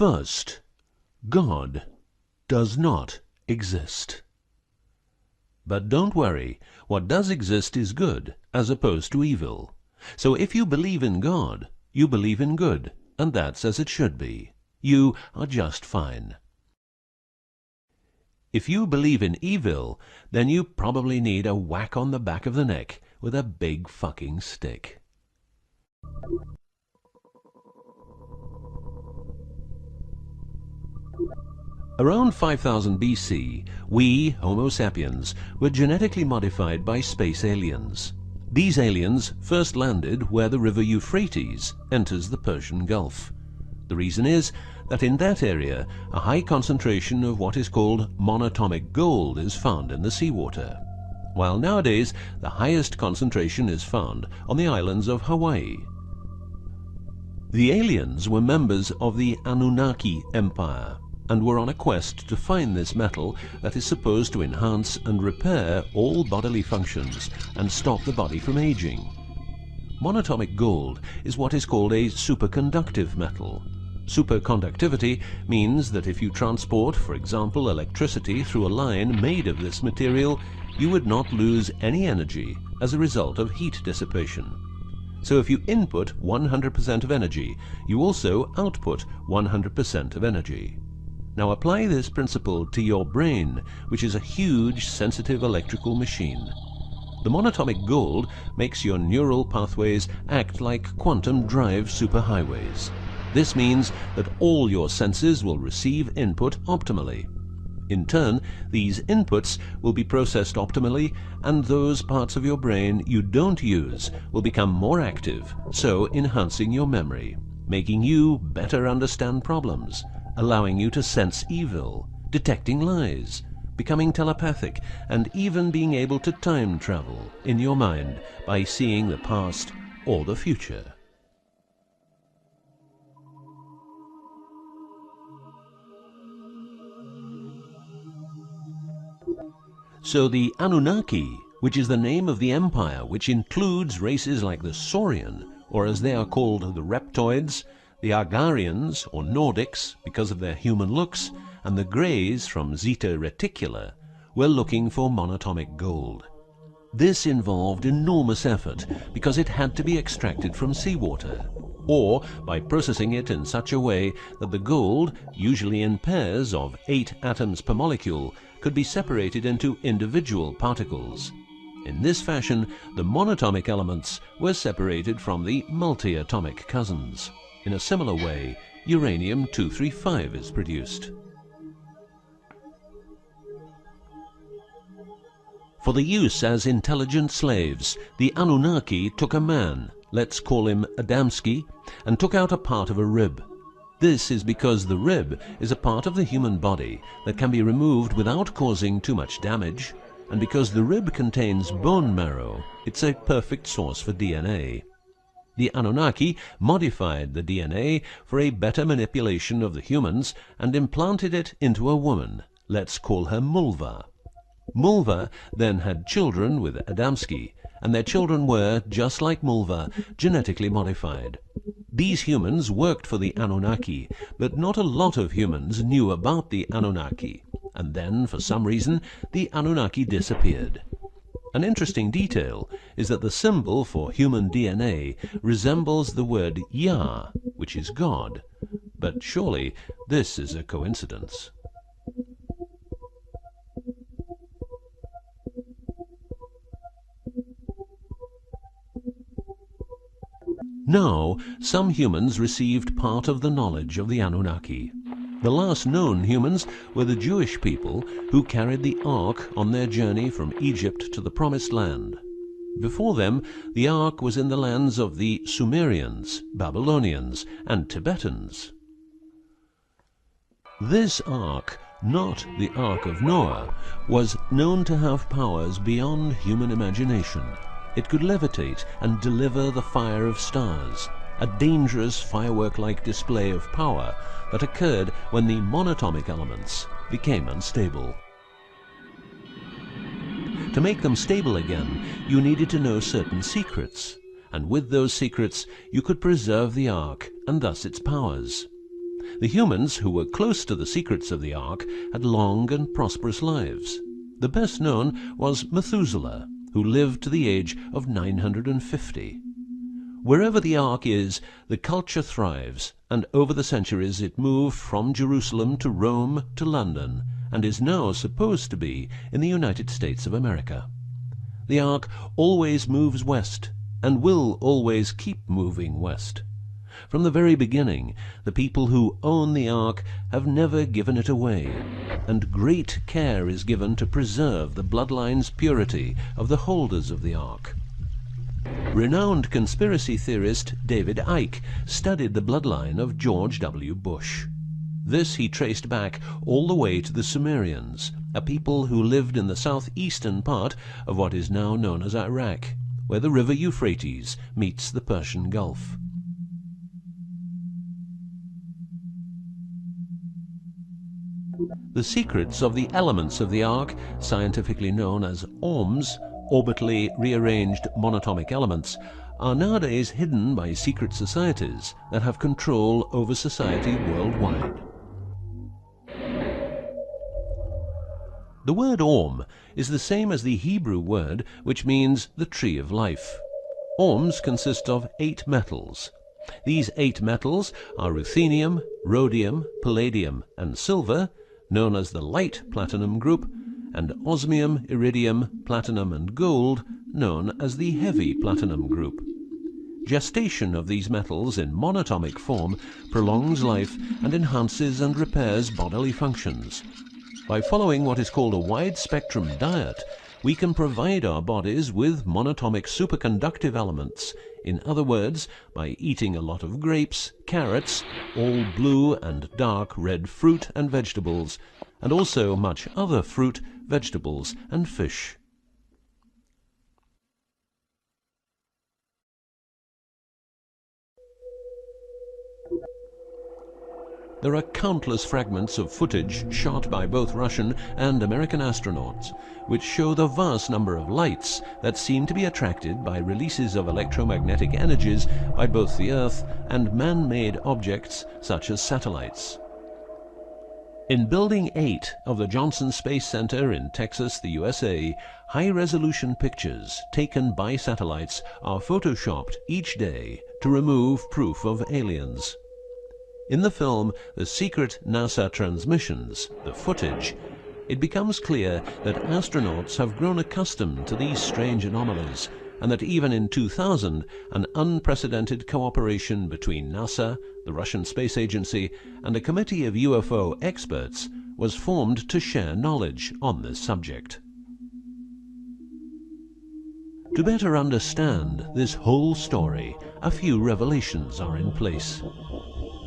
First, God does not exist. But don't worry, what does exist is good, as opposed to evil. So if you believe in God, you believe in good, and that's as it should be. You are just fine. If you believe in evil, then you probably need a whack on the back of the neck with a big fucking stick. Around 5000 BC, we, Homo sapiens, were genetically modified by space aliens. These aliens first landed where the river Euphrates enters the Persian Gulf. The reason is that in that area, a high concentration of what is called monatomic gold is found in the seawater, while nowadays the highest concentration is found on the islands of Hawaii. The aliens were members of the Anunnaki Empire, and were on a quest to find this metal that is supposed to enhance and repair all bodily functions and stop the body from aging. Monatomic gold is what is called a superconductive metal. Superconductivity means that if you transport, for example, electricity through a line made of this material, you would not lose any energy as a result of heat dissipation. So if you input 100% of energy, you also output 100% of energy. Now apply this principle to your brain, which is a huge, sensitive electrical machine. The monatomic gold makes your neural pathways act like quantum drive superhighways. This means that all your senses will receive input optimally. In turn, these inputs will be processed optimally, and those parts of your brain you don't use will become more active, so enhancing your memory, making you better understand problems, allowing you to sense evil, detecting lies, becoming telepathic, and even being able to time travel in your mind by seeing the past or the future. So the Anunnaki, which is the name of the empire which includes races like the Saurian, or as they are called the Reptoids, the Argarians, or Nordics, because of their human looks, and the Greys from Zeta Reticula, were looking for monatomic gold. This involved enormous effort because it had to be extracted from seawater, or by processing it in such a way that the gold, usually in pairs of 8 atoms per molecule, could be separated into individual particles. In this fashion, the monatomic elements were separated from the multi-atomic cousins. In a similar way, uranium-235 is produced. For the use as intelligent slaves, the Anunnaki took a man, let's call him Adamski, and took out a part of a rib. This is because the rib is a part of the human body that can be removed without causing too much damage, and because the rib contains bone marrow, it's a perfect source for DNA. The Anunnaki modified the DNA for a better manipulation of the humans and implanted it into a woman, let's call her Mulva. Mulva then had children with Adamski, and their children were, just like Mulva, genetically modified. These humans worked for the Anunnaki, but not a lot of humans knew about the Anunnaki, and then, for some reason, the Anunnaki disappeared. An interesting detail is that the symbol for human DNA resembles the word Yah, which is God, but surely this is a coincidence. Now, some humans received part of the knowledge of the Anunnaki. The last known humans were the Jewish people who carried the Ark on their journey from Egypt to the Promised Land. Before them, the Ark was in the lands of the Sumerians, Babylonians, and Tibetans. This Ark, not the Ark of Noah, was known to have powers beyond human imagination. It could levitate and deliver the fire of stars, a dangerous firework-like display of power that occurred when the monatomic elements became unstable. To make them stable again, you needed to know certain secrets, and with those secrets you could preserve the Ark and thus its powers. The humans who were close to the secrets of the Ark had long and prosperous lives. The best known was Methuselah, who lived to the age of 950. Wherever the Ark is, the culture thrives, and over the centuries it moved from Jerusalem to Rome to London, and is now supposed to be in the United States of America. The Ark always moves west, and will always keep moving west. From the very beginning, the people who own the Ark have never given it away, and great care is given to preserve the bloodline's purity of the holders of the Ark. Renowned conspiracy theorist David Icke studied the bloodline of George W. Bush. This he traced back all the way to the Sumerians, a people who lived in the southeastern part of what is now known as Iraq, where the river Euphrates meets the Persian Gulf. The secrets of the elements of the Ark, scientifically known as ORMs, orbitally rearranged monatomic elements, are nowadays hidden by secret societies that have control over society worldwide. The word ORM is the same as the Hebrew word which means the tree of life. ORMs consist of 8 metals. These 8 metals are ruthenium, rhodium, palladium, and silver, known as the light platinum group, and osmium, iridium, platinum, and gold, known as the heavy platinum group. Gestation of these metals in monatomic form prolongs life and enhances and repairs bodily functions. By following what is called a wide-spectrum diet, we can provide our bodies with monatomic superconductive elements. In other words, by eating a lot of grapes, carrots, all blue and dark red fruit and vegetables, and also much other fruit, vegetables, and fish. There are countless fragments of footage shot by both Russian and American astronauts, which show the vast number of lights that seem to be attracted by releases of electromagnetic energies by both the Earth and man-made objects such as satellites. In Building 8 of the Johnson Space Center in Texas, the USA, high-resolution pictures taken by satellites are photoshopped each day to remove proof of aliens. In the film The Secret NASA Transmissions, the footage, it becomes clear that astronauts have grown accustomed to these strange anomalies, and that even in 2000, an unprecedented cooperation between NASA, the Russian Space Agency, and a committee of UFO experts was formed to share knowledge on this subject. To better understand this whole story, a few revelations are in place.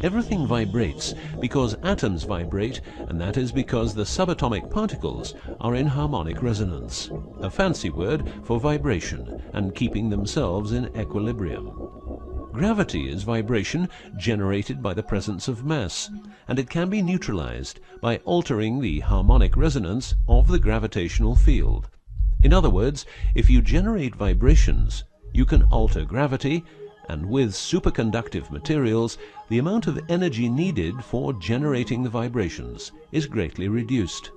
Everything vibrates because atoms vibrate, and that is because the subatomic particles are in harmonic resonance, a fancy word for vibration and keeping themselves in equilibrium. Gravity is vibration generated by the presence of mass, and it can be neutralized by altering the harmonic resonance of the gravitational field. In other words, if you generate vibrations, you can alter gravity, and with superconductive materials, the amount of energy needed for generating the vibrations is greatly reduced.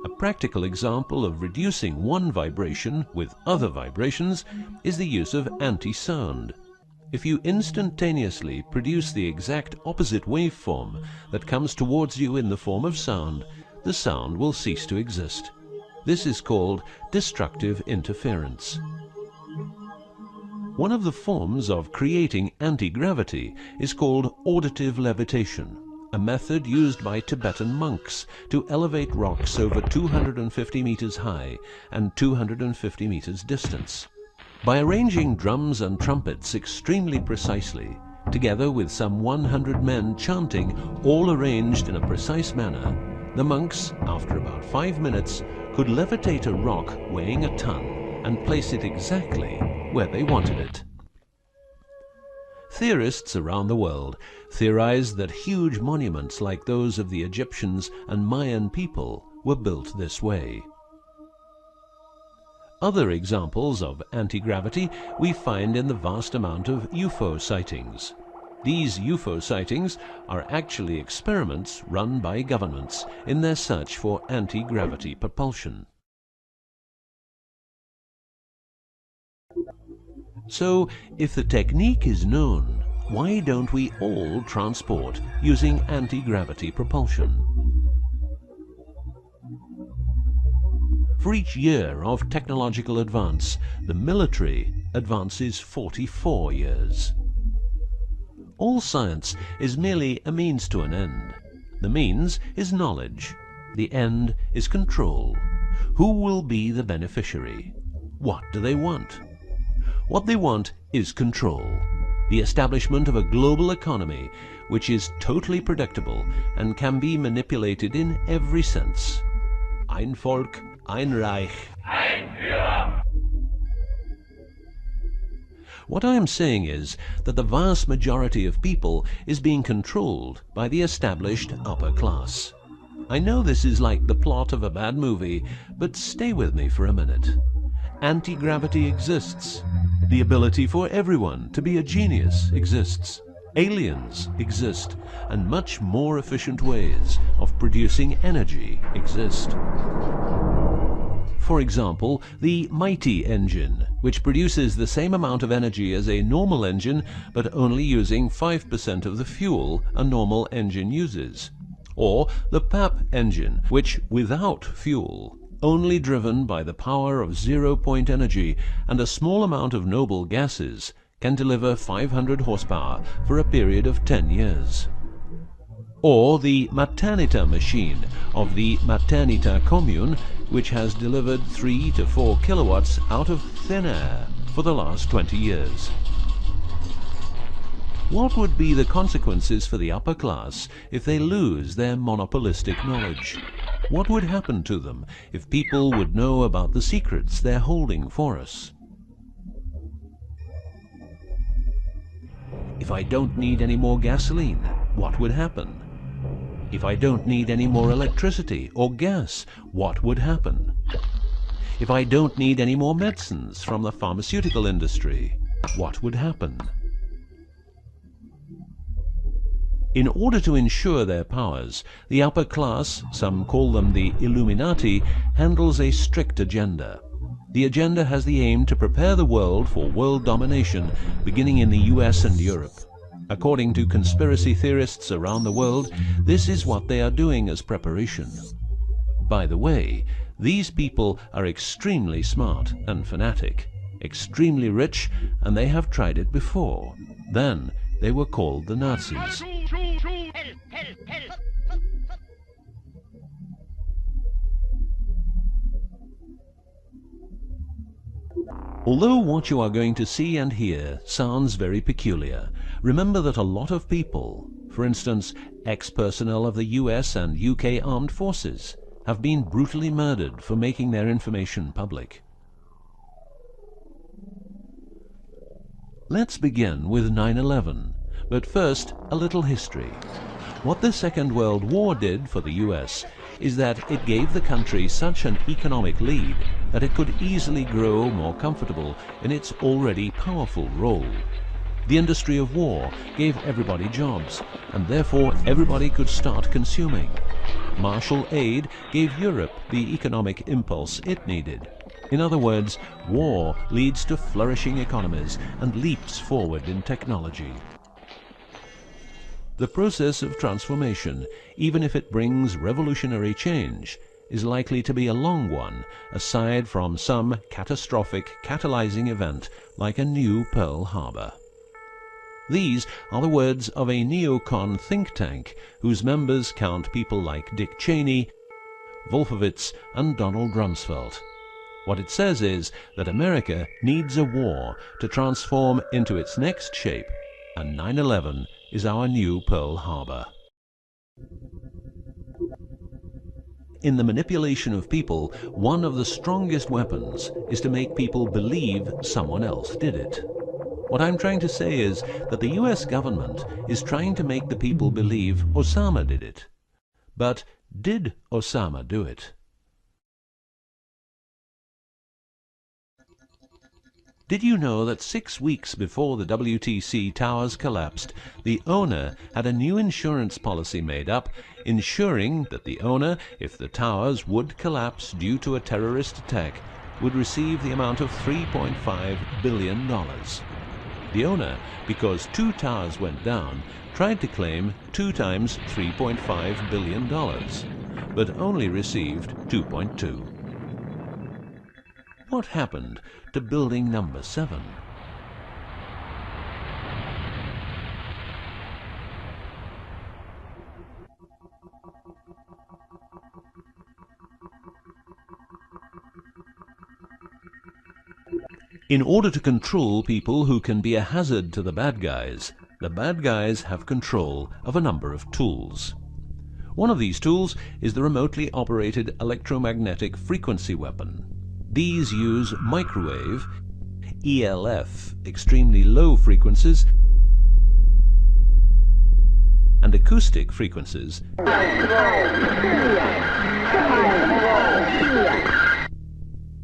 A practical example of reducing one vibration with other vibrations is the use of anti-sound. If you instantaneously produce the exact opposite waveform that comes towards you in the form of sound, the sound will cease to exist. This is called destructive interference. One of the forms of creating anti-gravity is called auditive levitation, a method used by Tibetan monks to elevate rocks over 250 meters high and 250 meters distance. By arranging drums and trumpets extremely precisely, together with some 100 men chanting, all arranged in a precise manner, the monks, after about 5 minutes, could levitate a rock weighing a ton and place it exactly where they wanted it. Theorists around the world theorize that huge monuments like those of the Egyptians and Mayan people were built this way. Other examples of anti-gravity we find in the vast amount of UFO sightings. These UFO sightings are actually experiments run by governments in their search for anti-gravity propulsion. So, if the technique is known, why don't we all transport using anti-gravity propulsion? For each year of technological advance, the military advances 44 years. All science is merely a means to an end. The means is knowledge. The end is control. Who will be the beneficiary? What do they want? What they want is control. The establishment of a global economy which is totally predictable and can be manipulated in every sense. Ein Volk, ein Reich, ein Führer. What I am saying is that the vast majority of people is being controlled by the established upper class. I know this is like the plot of a bad movie, but stay with me for a minute. Anti-gravity exists. The ability for everyone to be a genius exists. Aliens exist, and much more efficient ways of producing energy exist. For example, the mighty engine, which produces the same amount of energy as a normal engine, but only using 5% of the fuel a normal engine uses. Or the PAP engine, which without fuel, only driven by the power of zero-point energy and a small amount of noble gases, can deliver 500 horsepower for a period of 10 years. Or the Maternita machine of the Maternita commune, which has delivered 3 to 4 kilowatts out of thin air for the last 20 years. What would be the consequences for the upper class if they lose their monopolistic knowledge? What would happen to them if people would know about the secrets they're holding for us? If I don't need any more gasoline, what would happen? If I don't need any more electricity or gas, what would happen? If I don't need any more medicines from the pharmaceutical industry, what would happen? In order to ensure their powers, the upper class, some call them the Illuminati, handles a strict agenda. The agenda has the aim to prepare the world for world domination, beginning in the US and Europe. According to conspiracy theorists around the world, this is what they are doing as preparation. By the way, these people are extremely smart and fanatic, extremely rich, and they have tried it before. Then they were called the Nazis. Although what you are going to see and hear sounds very peculiar, remember that a lot of people, for instance, ex-personnel of the US and UK armed forces, have been brutally murdered for making their information public. Let's begin with 9/11, but first a little history. What the Second World War did for the US is that it gave the country such an economic lead that it could easily grow more comfortable in its already powerful role. The industry of war gave everybody jobs, and therefore everybody could start consuming. Marshall aid gave Europe the economic impulse it needed. In other words, war leads to flourishing economies and leaps forward in technology. The process of transformation, even if it brings revolutionary change, is likely to be a long one, aside from some catastrophic catalyzing event like a new Pearl Harbor. These are the words of a neocon think tank whose members count people like Dick Cheney, Wolfowitz, and Donald Rumsfeld. What it says is that America needs a war to transform into its next shape, and 9/11 is our new Pearl Harbor. In the manipulation of people, one of the strongest weapons is to make people believe someone else did it. What I'm trying to say is that the US government is trying to make the people believe Osama did it. But did Osama do it? Did you know that 6 weeks before the WTC towers collapsed, the owner had a new insurance policy made up, ensuring that the owner, if the towers would collapse due to a terrorist attack, would receive the amount of $3.5 billion. The owner, because 2 towers went down, tried to claim 2 times $3.5 billion, but only received 2.2. What happened to building number 7? In order to control people who can be a hazard to the bad guys have control of a number of tools. One of these tools is the remotely operated electromagnetic frequency weapon. These use microwave, ELF, extremely low frequencies, and acoustic frequencies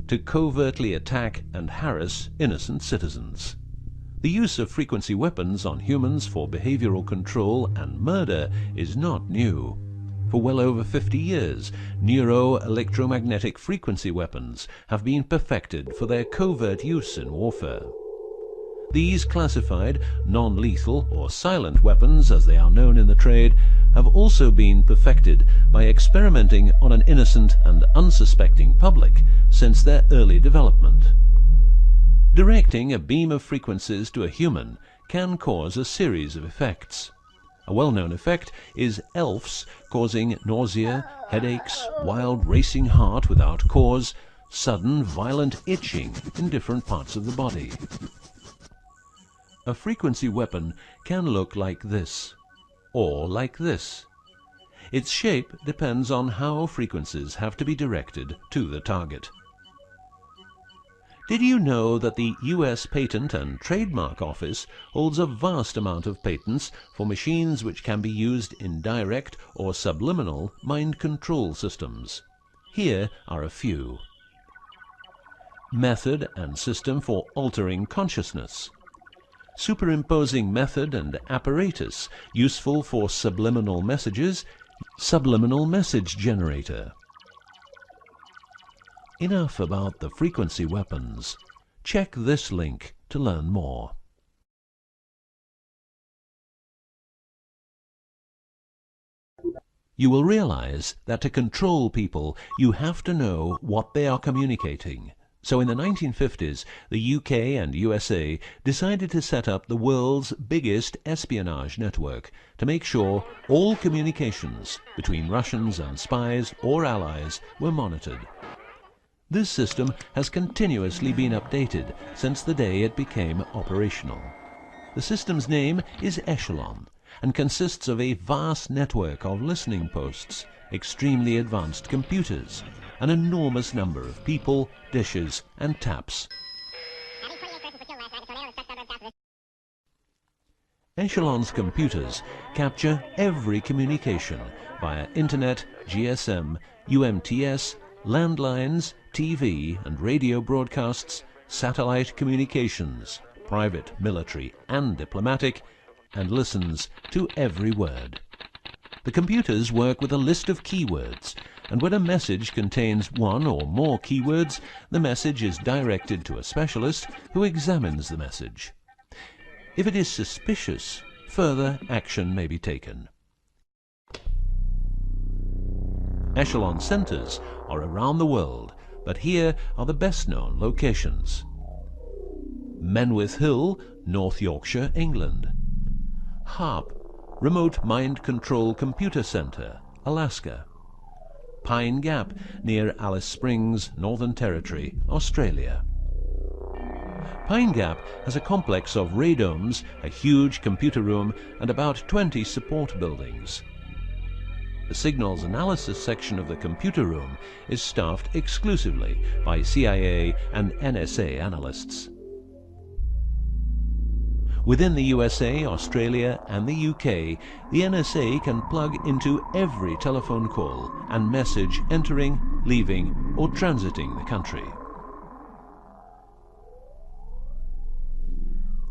to covertly attack and harass innocent citizens. The use of frequency weapons on humans for behavioral control and murder is not new. For well over 50 years, neuro-electromagnetic frequency weapons have been perfected for their covert use in warfare. These classified, non-lethal or silent weapons, as they are known in the trade, have also been perfected by experimenting on an innocent and unsuspecting public since their early development. Directing a beam of frequencies to a human can cause a series of effects. A well-known effect is ELFs causing nausea, headaches, wild racing heart without cause, sudden violent itching in different parts of the body. A frequency weapon can look like this, or like this. Its shape depends on how frequencies have to be directed to the target. Did you know that the US Patent and Trademark Office holds a vast amount of patents for machines which can be used in direct or subliminal mind control systems? Here are a few. Method and system for altering consciousness. Superimposing method and apparatus useful for subliminal messages, subliminal message generator. Enough about the frequency weapons. Check this link to learn more. You will realize that to control people, you have to know what they are communicating. So in the 1950s, the UK and USA decided to set up the world's biggest espionage network to make sure all communications between Russians and spies or allies were monitored. This system has continuously been updated since the day it became operational. The system's name is Echelon and consists of a vast network of listening posts, extremely advanced computers, an enormous number of people, dishes, and taps. Echelon's computers capture every communication via Internet, GSM, UMTS, landlines, TV and radio broadcasts, satellite communications, private, military, and diplomatic, and listens to every word. The computers work with a list of keywords, and when a message contains one or more keywords, the message is directed to a specialist who examines the message. If it is suspicious, further action may be taken. Echelon centers are around the world, but here are the best-known locations. Menwith Hill, North Yorkshire, England. HARP, Remote Mind Control Computer Center, Alaska. Pine Gap, near Alice Springs, Northern Territory, Australia. Pine Gap has a complex of radomes, a huge computer room, and about 20 support buildings. The signals analysis section of the computer room is staffed exclusively by CIA and NSA analysts. Within the USA, Australia, and the UK, the NSA can plug into every telephone call and message entering, leaving, or transiting the country.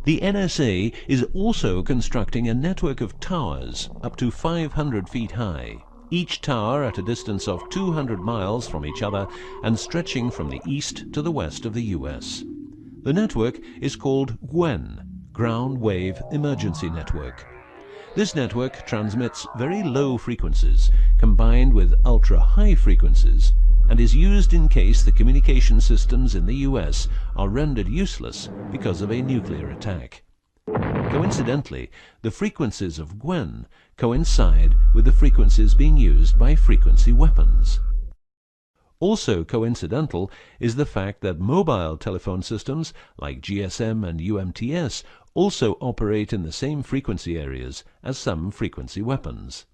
The NSA is also constructing a network of towers up to 500 feet high, each tower at a distance of 200 miles from each other and stretching from the east to the west of the US. The network is called GWEN, Ground Wave Emergency Network. This network transmits very low frequencies combined with ultra-high frequencies and is used in case the communication systems in the US are rendered useless because of a nuclear attack. Coincidentally, the frequencies of GWEN coincide with the frequencies being used by frequency weapons. Also coincidental is the fact that mobile telephone systems like GSM and UMTS also operate in the same frequency areas as some frequency weapons.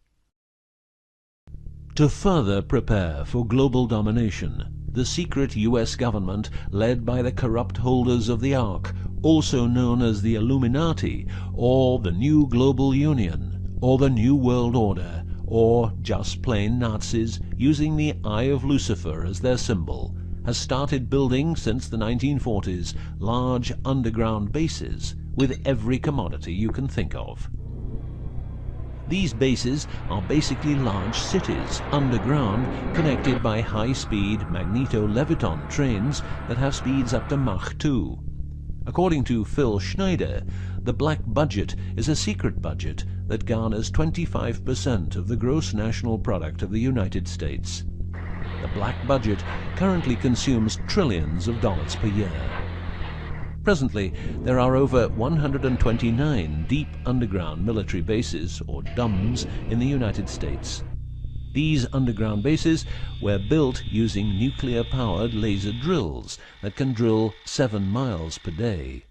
To further prepare for global domination, the secret US government, led by the corrupt holders of the Ark, also known as the Illuminati, or the New Global Union, or the New World Order, or just plain Nazis using the Eye of Lucifer as their symbol, has started building since the 1940s large underground bases with every commodity you can think of. These bases are basically large cities underground, connected by high-speed magneto-leviton trains that have speeds up to Mach 2. According to Phil Schneider, the black budget is a secret budget that garners 25% of the gross national product of the United States. The black budget currently consumes trillions of dollars per year. Presently, there are over 129 deep underground military bases, or DUMBs, in the United States. These underground bases were built using nuclear-powered laser drills that can drill 7 miles per day.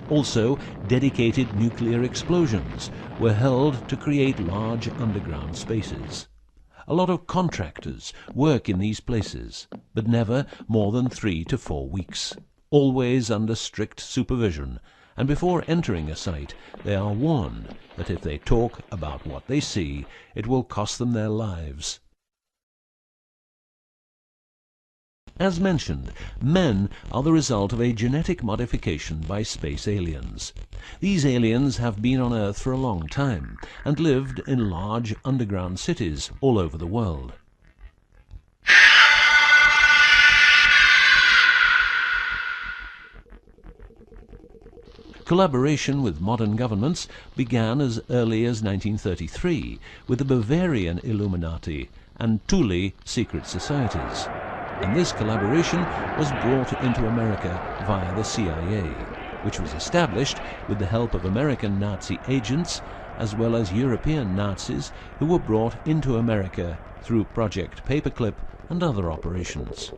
Also, dedicated nuclear explosions were held to create large underground spaces. A lot of contractors work in these places, but never more than 3 to 4 weeks. Always under strict supervision, and before entering a site they are warned that if they talk about what they see, it will cost them their lives. As mentioned, men are the result of a genetic modification by space aliens. These aliens have been on Earth for a long time and lived in large underground cities all over the world. Collaboration with modern governments began as early as 1933 with the Bavarian Illuminati and Thule secret societies, and this collaboration was brought into America via the CIA, which was established with the help of American Nazi agents as well as European Nazis who were brought into America through Project Paperclip and other operations.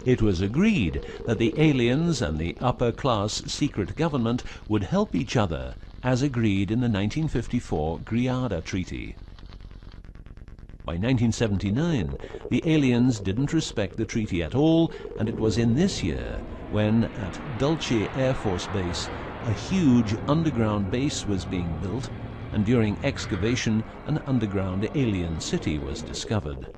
It was agreed that the aliens and the upper-class secret government would help each other, as agreed in the 1954 Greada Treaty. By 1979, the aliens didn't respect the treaty at all, and it was in this year when, at Dulce Air Force Base, a huge underground base was being built, and during excavation, an underground alien city was discovered.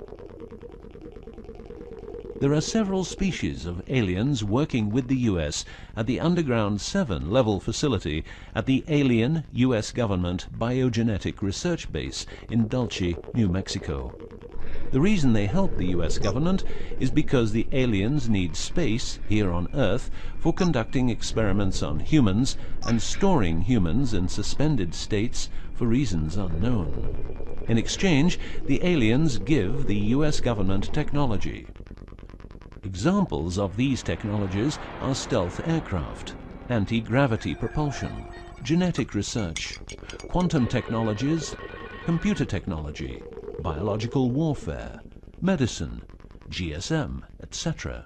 There are several species of aliens working with the US at the Underground 7 level facility at the Alien US Government Biogenetic Research Base in Dulce, New Mexico. The reason they help the US government is because the aliens need space here on Earth for conducting experiments on humans and storing humans in suspended states for reasons unknown. In exchange, the aliens give the US government technology. Examples of these technologies are stealth aircraft, anti-gravity propulsion, genetic research, quantum technologies, computer technology, biological warfare, medicine, GSM, etc.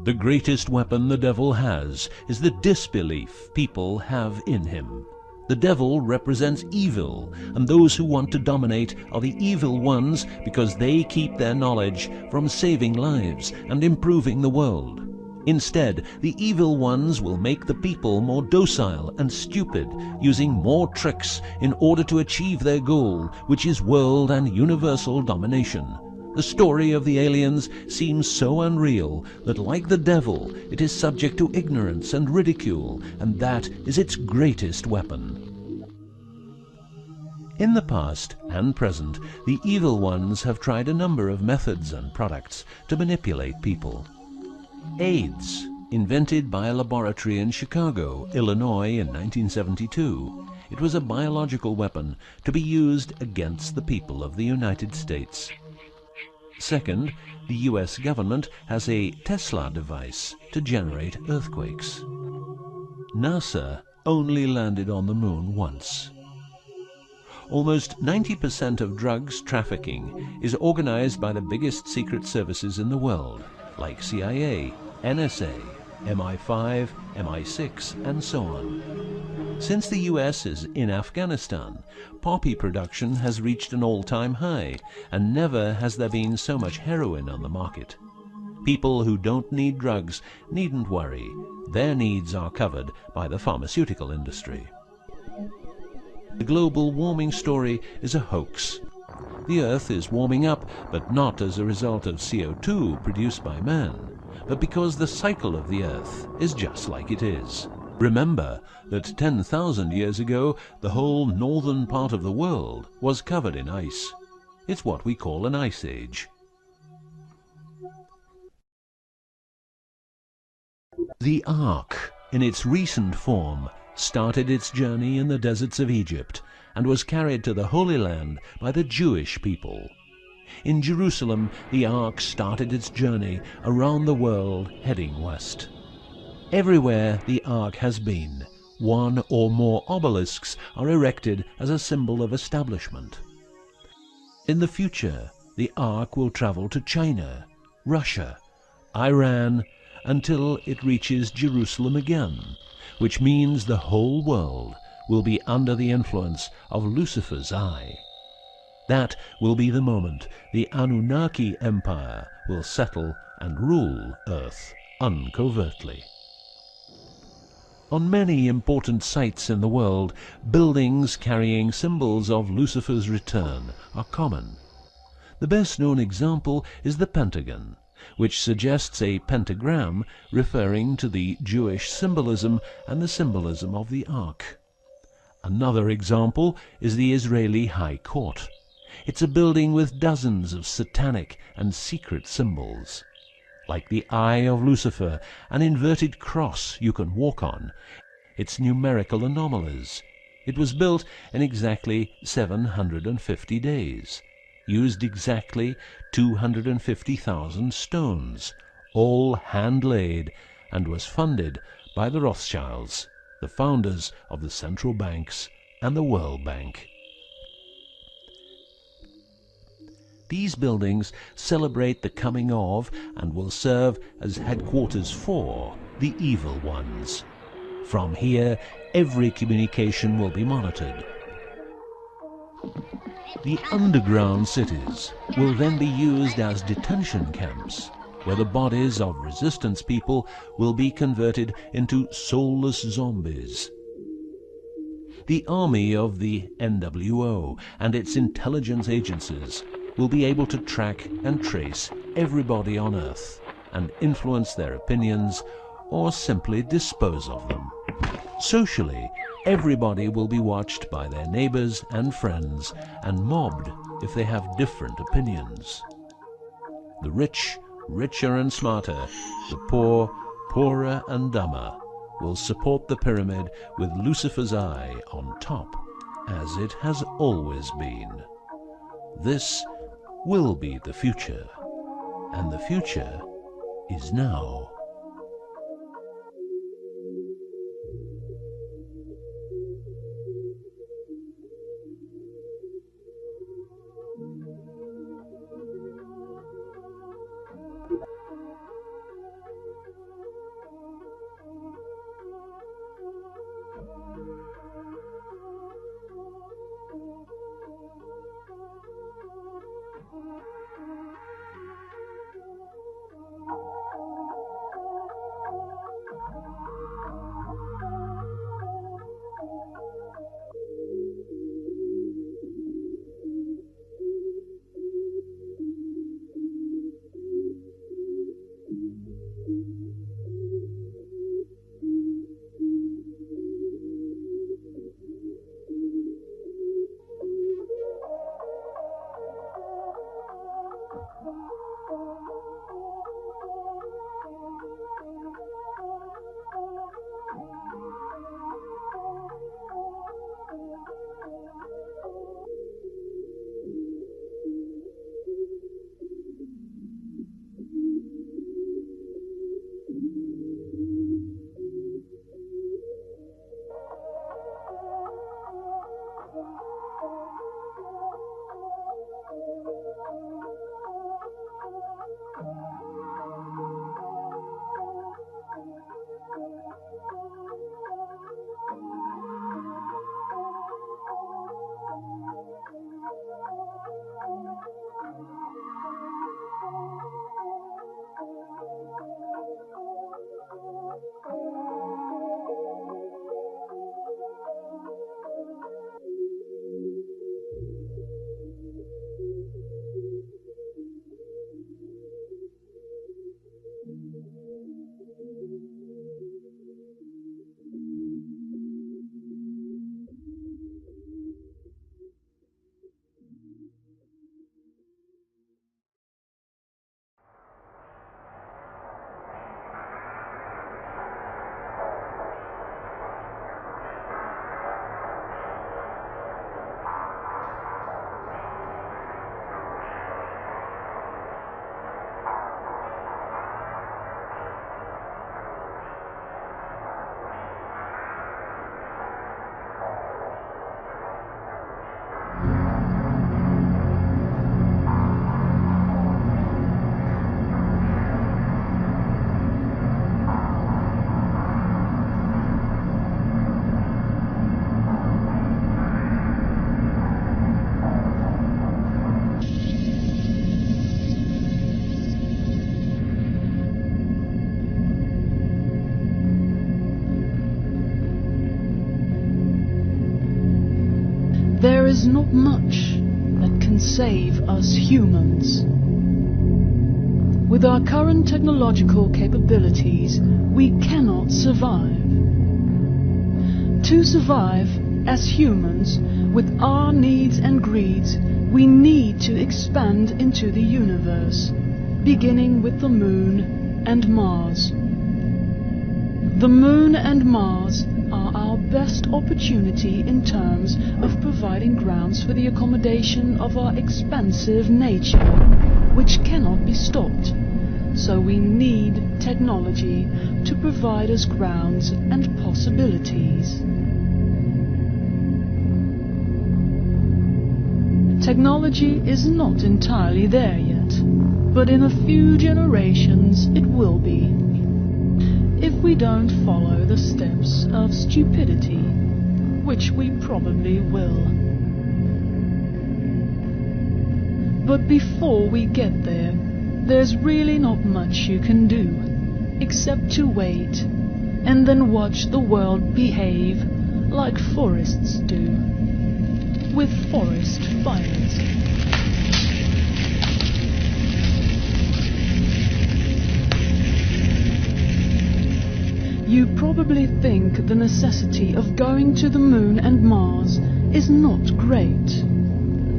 The greatest weapon the devil has is the disbelief people have in him. The devil represents evil, and those who want to dominate are the evil ones because they keep their knowledge from saving lives and improving the world. Instead, the evil ones will make the people more docile and stupid, using more tricks in order to achieve their goal, which is world and universal domination. The story of the aliens seems so unreal that, like the devil, it is subject to ignorance and ridicule, and that is its greatest weapon. In the past and present, the evil ones have tried a number of methods and products to manipulate people. AIDS, invented by a laboratory in Chicago, Illinois in 1972. It was a biological weapon to be used against the people of the United States. Second, the US government has a Tesla device to generate earthquakes. NASA only landed on the moon once. Almost 90% of drugs trafficking is organized by the biggest secret services in the world, like CIA, NSA, MI5, MI6, and so on. Since the US is in Afghanistan, poppy production has reached an all-time high, and never has there been so much heroin on the market. People who don't need drugs needn't worry. Their needs are covered by the pharmaceutical industry. The global warming story is a hoax. The Earth is warming up, but not as a result of CO2 produced by man, but because the cycle of the Earth is just like it is. Remember that 10,000 years ago, the whole northern part of the world was covered in ice. It's what we call an ice age. The Ark, in its recent form, started its journey in the deserts of Egypt and was carried to the Holy Land by the Jewish people. In Jerusalem, the Ark started its journey around the world heading west. Everywhere the Ark has been, one or more obelisks are erected as a symbol of establishment. In the future, the Ark will travel to China, Russia, Iran, until it reaches Jerusalem again, which means the whole world will be under the influence of Lucifer's eye. That will be the moment the Anunnaki Empire will settle and rule Earth uncovertly. On many important sites in the world, buildings carrying symbols of Lucifer's return are common. The best-known example is the Pentagon, which suggests a pentagram referring to the Jewish symbolism and the symbolism of the Ark. Another example is the Israeli High Court. It's a building with dozens of satanic and secret symbols. Like the eye of Lucifer, an inverted cross you can walk on, its numerical anomalies. It was built in exactly 750 days, used exactly 250,000 stones, all hand-laid, and was funded by the Rothschilds, the founders of the central banks and the World Bank. These buildings celebrate the coming of and will serve as headquarters for the evil ones. From here, every communication will be monitored. The underground cities will then be used as detention camps, where the bodies of resistance people will be converted into soulless zombies. The army of the NWO and its intelligence agencies will be able to track and trace everybody on Earth and influence their opinions or simply dispose of them. Socially, everybody will be watched by their neighbors and friends and mobbed if they have different opinions. The rich, richer and smarter, the poor, poorer and dumber, will support the pyramid with Lucifer's eye on top, as it has always been. This will be the future, and the future is now. There is not much that can save us humans. With our current technological capabilities, we cannot survive. To survive as humans, with our needs and greeds, we need to expand into the universe, beginning with the Moon and Mars. The Moon and Mars are our best opportunity in terms of providing grounds for the accommodation of our expansive nature, which cannot be stopped. So we need technology to provide us grounds and possibilities. Technology is not entirely there yet, but in a few generations it will be. If we don't follow the steps of stupidity, which we probably will. But before we get there, there's really not much you can do, except to wait, and then watch the world behave like forests do, with forest fires. You probably think the necessity of going to the Moon and Mars is not great.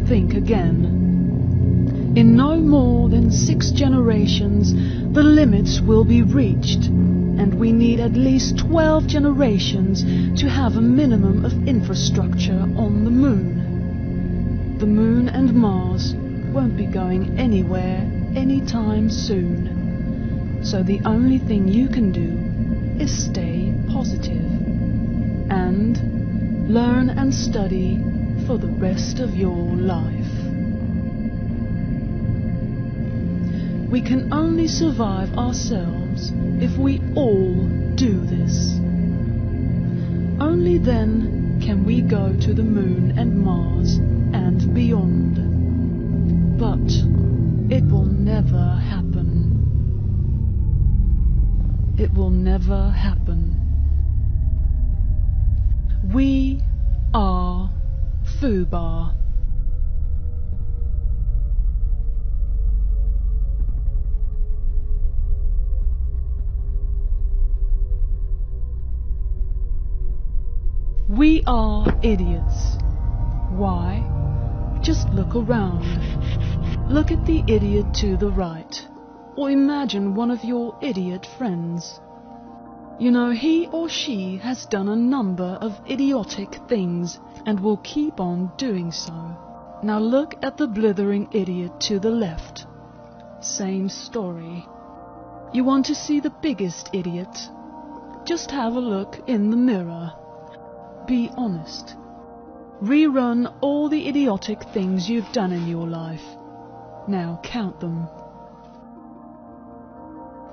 Think again. In no more than 6 generations, the limits will be reached, and we need at least 12 generations to have a minimum of infrastructure on the Moon. The Moon and Mars won't be going anywhere anytime soon. So the only thing you can do is stay positive and learn and study for the rest of your life. We can only survive ourselves if we all do this. Only then can we go to the Moon and Mars and beyond. But it will never happen. It will never happen. We are FUBAR. We are idiots. Why? Just look around. Look at the idiot to the right. Or imagine one of your idiot friends. You know, he or she has done a number of idiotic things and will keep on doing so. Now look at the blithering idiot to the left. Same story. You want to see the biggest idiot? Just have a look in the mirror. Be honest. Rerun all the idiotic things you've done in your life. Now count them.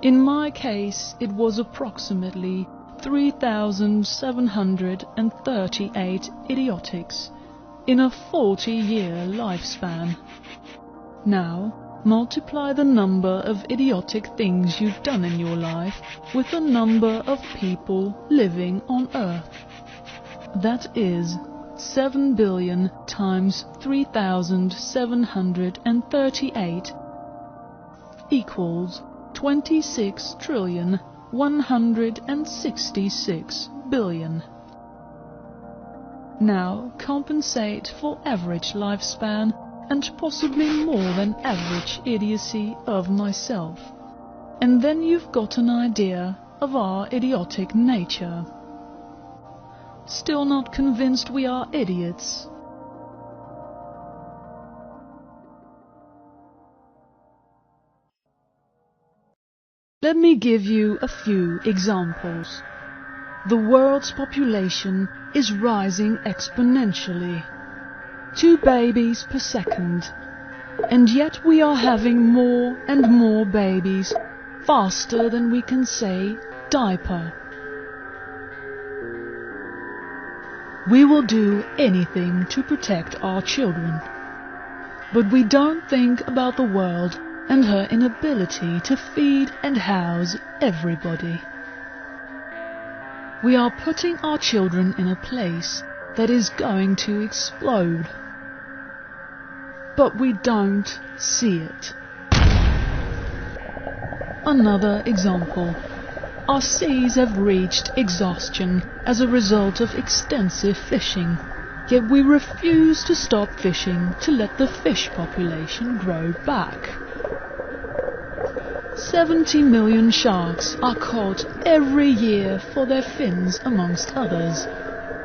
In my case, it was approximately 3,738 idiotics in a 40-year lifespan. Now, multiply the number of idiotic things you've done in your life with the number of people living on Earth. That is 7 billion times 3,738 equals 26,166,000,000,000. Now compensate for average lifespan and possibly more than average idiocy of myself, and then you've got an idea of our idiotic nature. Still not convinced we are idiots? Let me give you a few examples. The world's population is rising exponentially. 2 babies per second. And yet we are having more and more babies faster than we can say diaper. We will do anything to protect our children. But we don't think about the world and her inability to feed and house everybody. We are putting our children in a place that is going to explode. But we don't see it. Another example. Our seas have reached exhaustion as a result of extensive fishing, yet we refuse to stop fishing to let the fish population grow back. 70 million sharks are caught every year for their fins, amongst others,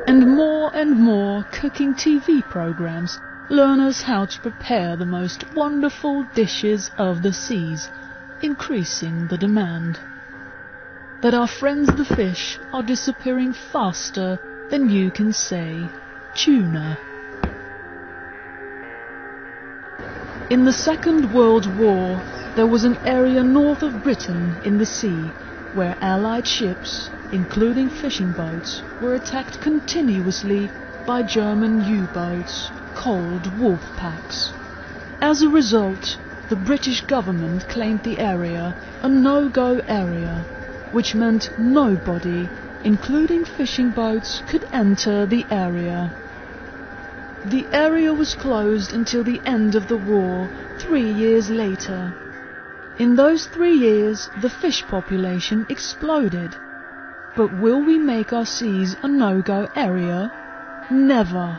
and more cooking TV programs learn us how to prepare the most wonderful dishes of the seas, increasing the demand. That our friends the fish are disappearing faster than you can say tuna. In the Second World War, there was an area north of Britain in the sea where Allied ships, including fishing boats, were attacked continuously by German U-boats called wolf packs. As a result, the British government claimed the area a no-go area, which meant nobody, including fishing boats, could enter the area. The area was closed until the end of the war, 3 years later. In those 3 years, the fish population exploded. But will we make our seas a no-go area? Never.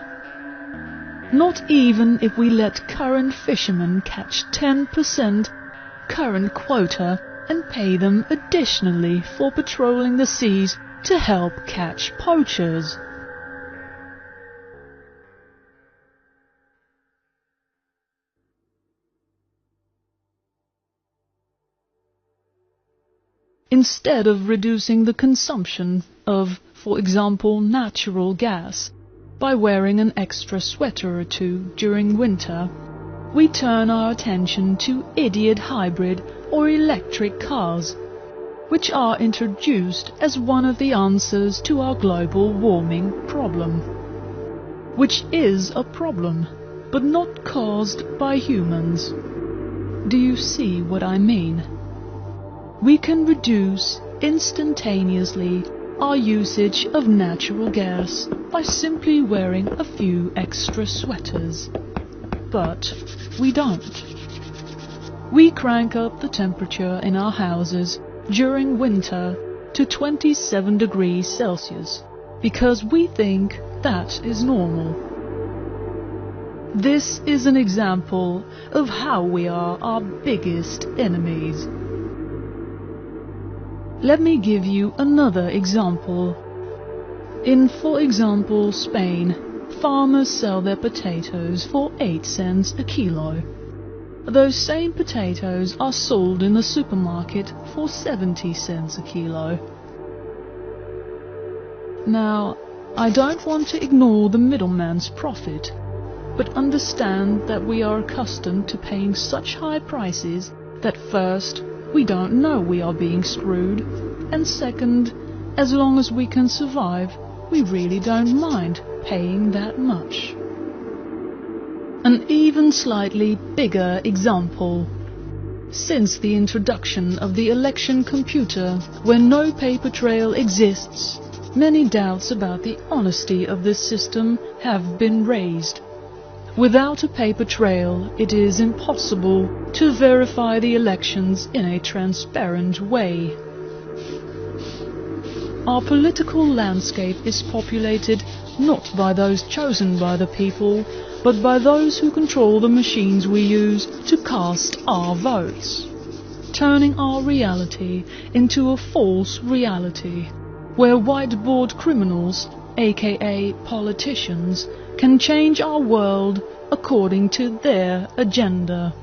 Not even if we let current fishermen catch 10% current quota and pay them additionally for patrolling the seas to help catch poachers. Instead of reducing the consumption of, for example, natural gas by wearing an extra sweater or two during winter, we turn our attention to idiot hybrid or electric cars, which are introduced as one of the answers to our global warming problem. Which is a problem, but not caused by humans. Do you see what I mean? We can reduce instantaneously our usage of natural gas by simply wearing a few extra sweaters. But we don't. We crank up the temperature in our houses during winter to 27 degrees Celsius because we think that is normal. This is an example of how we are our biggest enemies. Let me give you another example. In, for example, Spain, farmers sell their potatoes for 8 cents a kilo. Those same potatoes are sold in the supermarket for 70 cents a kilo. Now, I don't want to ignore the middleman's profit, but understand that we are accustomed to paying such high prices that first, we don't know we are being screwed, and second, as long as we can survive, we really don't mind paying that much. An even slightly bigger example. Since the introduction of the election computer, where no paper trail exists, many doubts about the honesty of this system have been raised. Without a paper trail, it is impossible to verify the elections in a transparent way. Our political landscape is populated not by those chosen by the people, but by those who control the machines we use to cast our votes, turning our reality into a false reality, where whiteboard criminals, aka politicians, can change our world according to their agenda.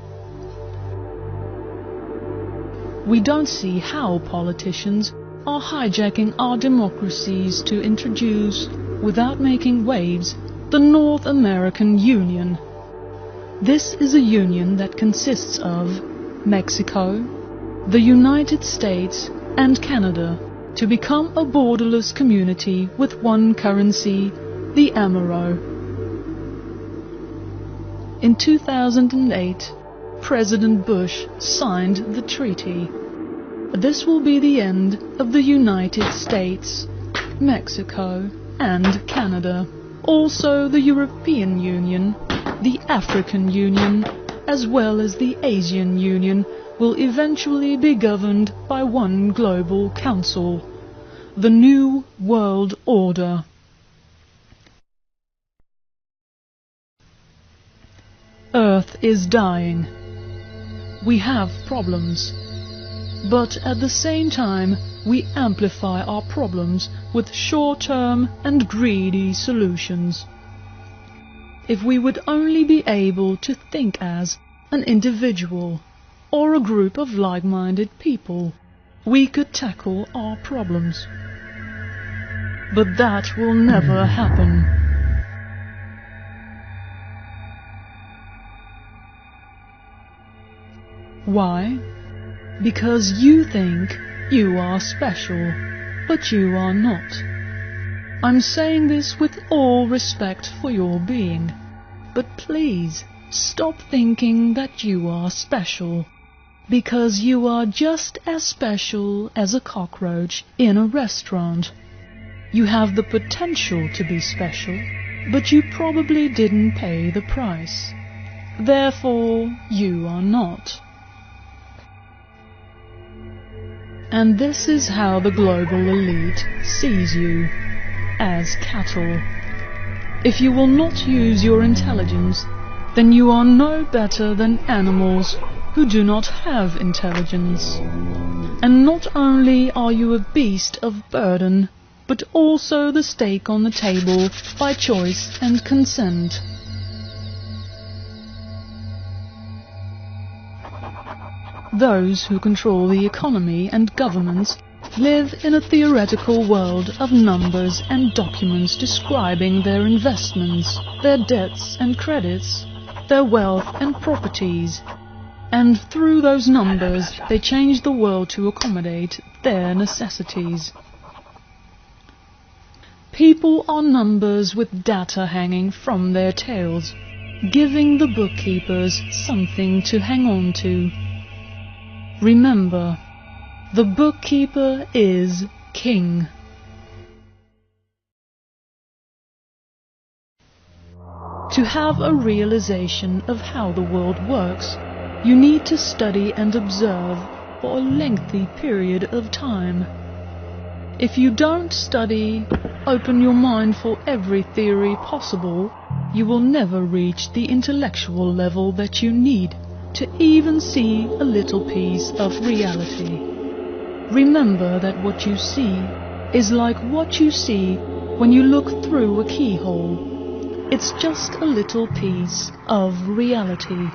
We don't see how politicians are hijacking our democracies to introduce, without making waves, the North American Union. This is a union that consists of Mexico, the United States, and Canada, to become a borderless community with one currency, the Amero. In 2008, President Bush signed the treaty. This will be the end of the United States, Mexico, and Canada, also the European Union, the African Union, as well as the Asian Union will eventually be governed by one global council, the New World Order. Earth is dying. We have problems, but at the same time we amplify our problems with short-term and greedy solutions. If we would only be able to think as an individual or a group of like-minded people, we could tackle our problems. But that will never happen. Why? Because you think you are special, but you are not. I'm saying this with all respect for your being, but please stop thinking that you are special, because you are just as special as a cockroach in a restaurant. You have the potential to be special, but you probably didn't pay the price. Therefore, you are not. And this is how the global elite sees you, as cattle. If you will not use your intelligence, then you are no better than animals who do not have intelligence. And not only are you a beast of burden, but also the steak on the table by choice and consent. Those who control the economy and governments live in a theoretical world of numbers and documents describing their investments, their debts and credits, their wealth and properties, and through those numbers they change the world to accommodate their necessities. People are numbers with data hanging from their tails, giving the bookkeepers something to hang on to. Remember, the bookkeeper is king. To have a realization of how the world works, you need to study and observe for a lengthy period of time. If you don't study, open your mind for every theory possible, you will never reach the intellectual level that you need to even see a little piece of reality. Remember that what you see is like what you see when you look through a keyhole. It's just a little piece of reality.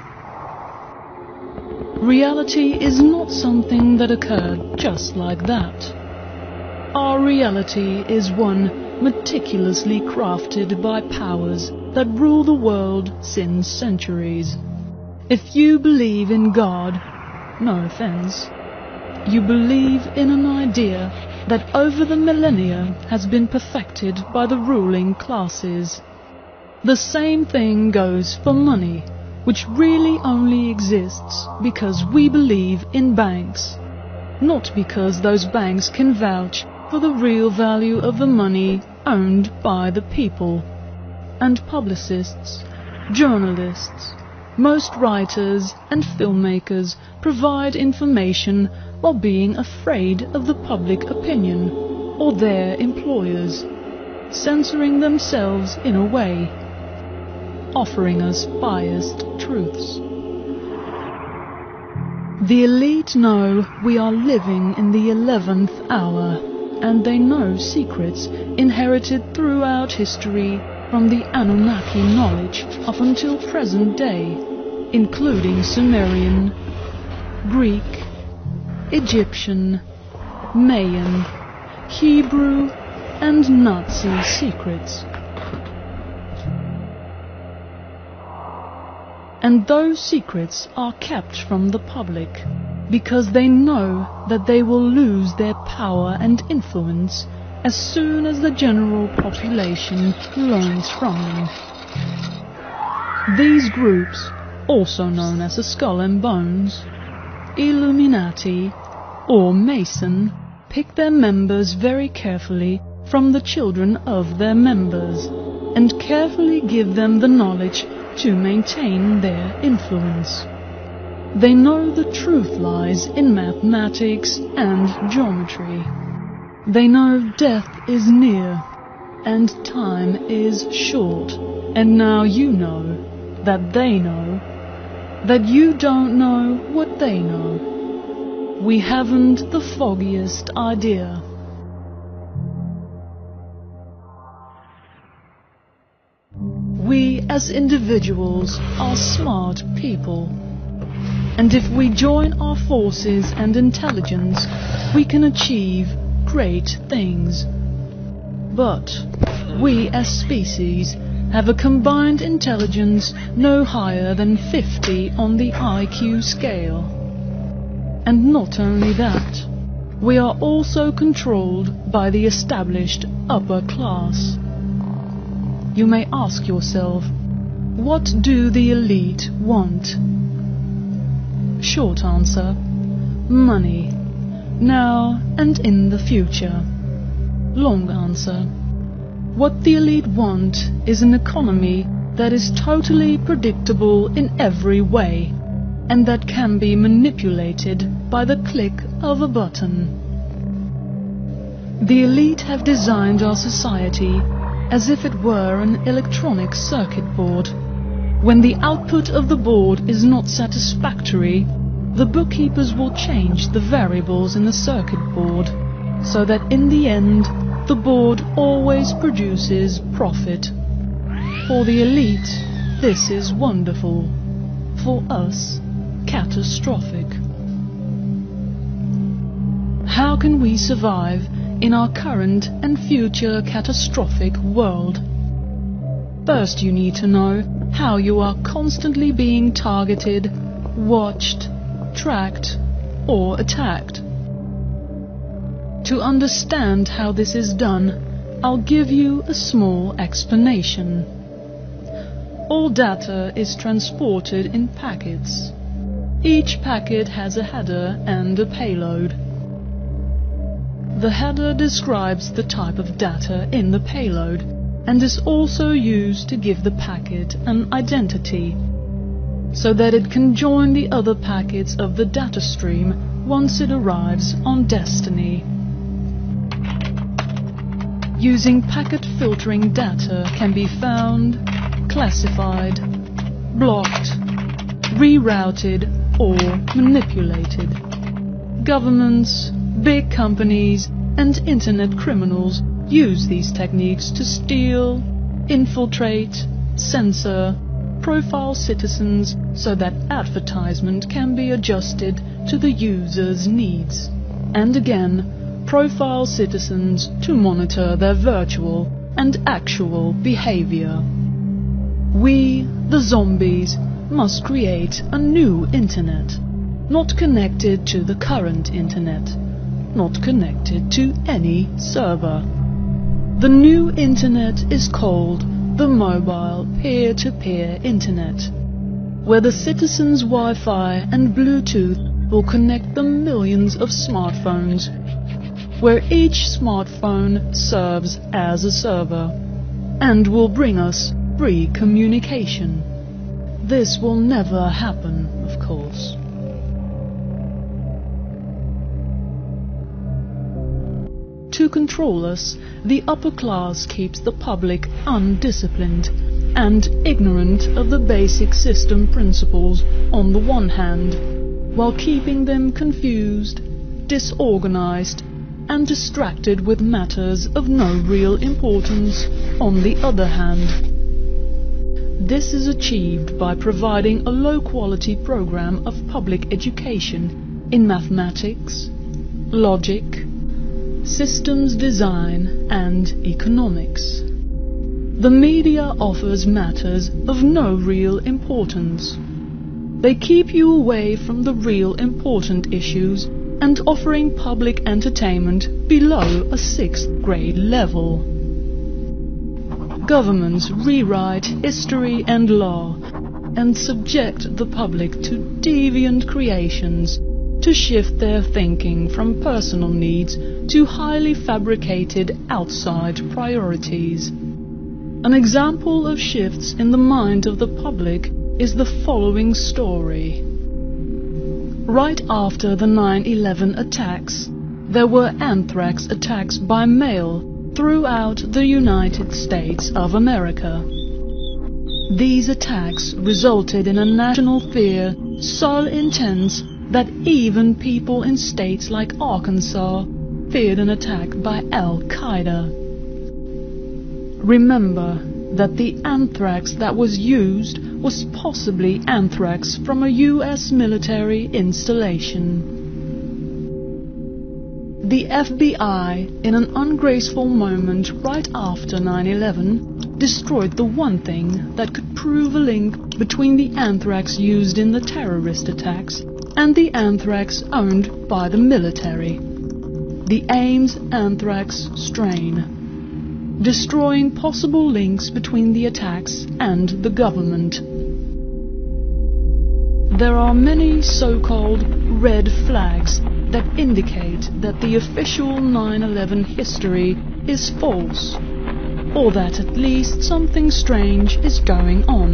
Reality is not something that occurred just like that. Our reality is one meticulously crafted by powers that rule the world since centuries. If you believe in God, no offense, you believe in an idea that over the millennia has been perfected by the ruling classes. The same thing goes for money, which really only exists because we believe in banks, not because those banks can vouch for the real value of the money owned by the people. And publicists, journalists, most writers and filmmakers provide information while being afraid of the public opinion or their employers, censoring themselves in a way, offering us biased truths. The elite know we are living in the 11th hour, and they know secrets inherited throughout history from the Anunnaki knowledge up until present day, including Sumerian, Greek, Egyptian, Mayan, Hebrew, and Nazi secrets. And those secrets are kept from the public because they know that they will lose their power and influence as soon as the general population learns from them. These groups, also known as the Skull and Bones, Illuminati, or Mason, pick their members very carefully from the children of their members, and carefully give them the knowledge to maintain their influence. They know the truth lies in mathematics and geometry. They know death is near and time is short, and now you know that they know that you don't know what they know. We haven't the foggiest idea. We as individuals are smart people, and if we join our forces and intelligence, we can achieve great things. But we as species have a combined intelligence no higher than 50 on the IQ scale. And not only that, we are also controlled by the established upper class. You may ask yourself, what do the elite want? Short answer, money, now and in the future. Long answer, what the elite want is an economy that is totally predictable in every way, and that can be manipulated by the click of a button. The elite have designed our society as if it were an electronic circuit board. When the output of the board is not satisfactory, the bookkeepers will change the variables in the circuit board, so that in the end the board always produces profit. For the elite, this is wonderful. For us, catastrophic. How can we survive in our current and future catastrophic world? First, you need to know how you are constantly being targeted, watched, tracked, or attacked. To understand how this is done, I'll give you a small explanation. All data is transported in packets. Each packet has a header and a payload. The header describes the type of data in the payload and is also used to give the packet an identity, so that it can join the other packets of the data stream once it arrives on destiny. Using packet filtering, data can be found, classified, blocked, rerouted, or manipulated. Governments, big companies, and internet criminals use these techniques to steal, infiltrate, censor, profile citizens so that advertisement can be adjusted to the user's needs, and again, profile citizens to monitor their virtual and actual behavior. We, the zombies, must create a new internet, not connected to the current internet, not connected to any server. The new internet is called the mobile peer-to-peer internet, where the citizens' Wi-Fi and Bluetooth will connect the millions of smartphones, where each smartphone serves as a server, and will bring us free communication. This will never happen, of course. To control us, the upper class keeps the public undisciplined and ignorant of the basic system principles on the one hand, while keeping them confused, disorganized, and distracted with matters of no real importance on the other hand. This is achieved by providing a low-quality program of public education in mathematics, logic, systems design, and economics. The media offers matters of no real importance. They keep you away from the real important issues and offering public entertainment below a 6th grade level. Governments rewrite history and law and subject the public to deviant creations to shift their thinking from personal needs to highly fabricated outside priorities. An example of shifts in the mind of the public is the following story. Right after the 9/11 attacks, there were anthrax attacks by mail throughout the United States of America. These attacks resulted in a national fear so intense that even people in states like Arkansas feared an attack by Al-Qaeda. Remember that the anthrax that was used was possibly anthrax from a US military installation. The FBI, in an ungraceful moment right after 9/11, destroyed the one thing that could prove a link between the anthrax used in the terrorist attacks and the anthrax owned by the military, the Ames anthrax strain, destroying possible links between the attacks and the government. There are many so-called red flags that indicate that the official 9/11 history is false, or that at least something strange is going on.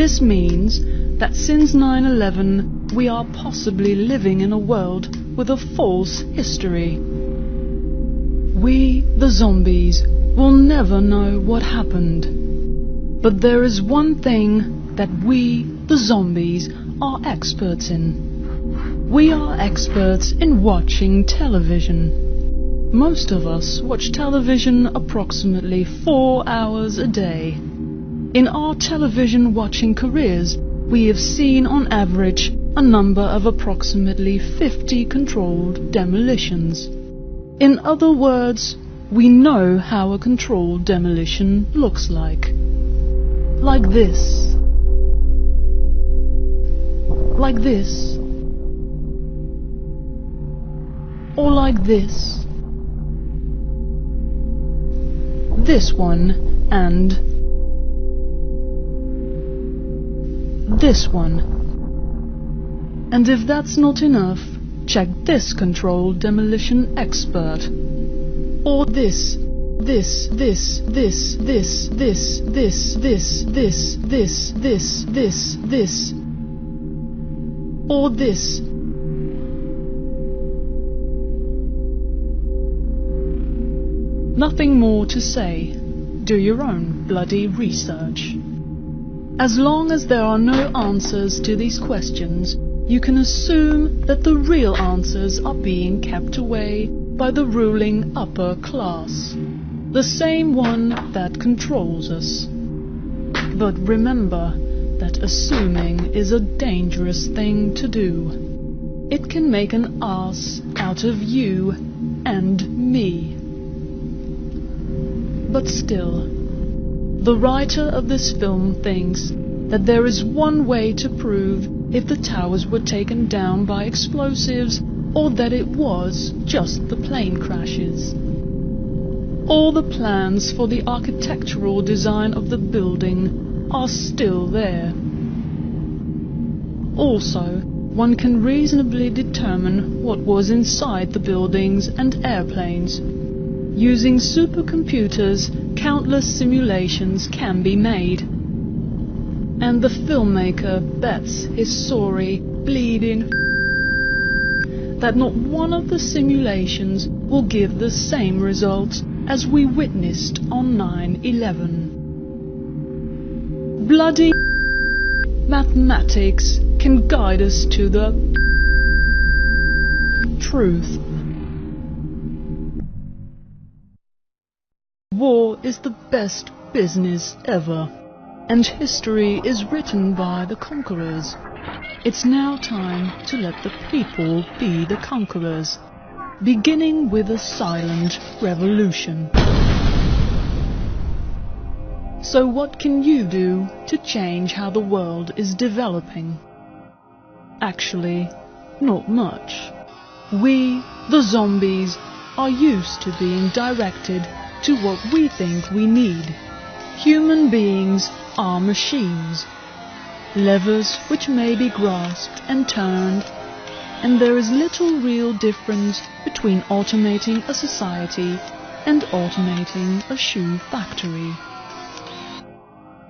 This means that since 9/11 we are possibly living in a world with a false history. We, the zombies, will never know what happened. But there is one thing that we, the zombies, are experts in. We are experts in watching television. Most of us watch television approximately 4 hours a day. In our television watching careers, we have seen on average a number of approximately 50 controlled demolitions. In other words, we know how a controlled demolition looks like. Like this. Like this. Or like this. This one and this one. And if that's not enough, check this controlled demolition expert. Or this. This. Or this. Nothing more to say. Do your own bloody research. As long as there are no answers to these questions, you can assume that the real answers are being kept away by the ruling upper class, the same one that controls us. But remember that assuming is a dangerous thing to do. It can make an ass out of you and me. But still, the writer of this film thinks that there is one way to prove if the towers were taken down by explosives or that it was just the plane crashes. All the plans for the architectural design of the building are still there. Also, one can reasonably determine what was inside the buildings and airplanes. Using supercomputers, countless simulations can be made. And the filmmaker bets his sorry, bleeding that not one of the simulations will give the same results as we witnessed on 9/11. Bloody mathematics can guide us to the truth. War is the best business ever, and history is written by the conquerors. It's now time to let the people be the conquerors, beginning with a silent revolution. So what can you do to change how the world is developing? Actually, not much. We, the zombies, are used to being directed to what we think we need. Human beings are machines, levers which may be grasped and turned, and there is little real difference between automating a society and automating a shoe factory.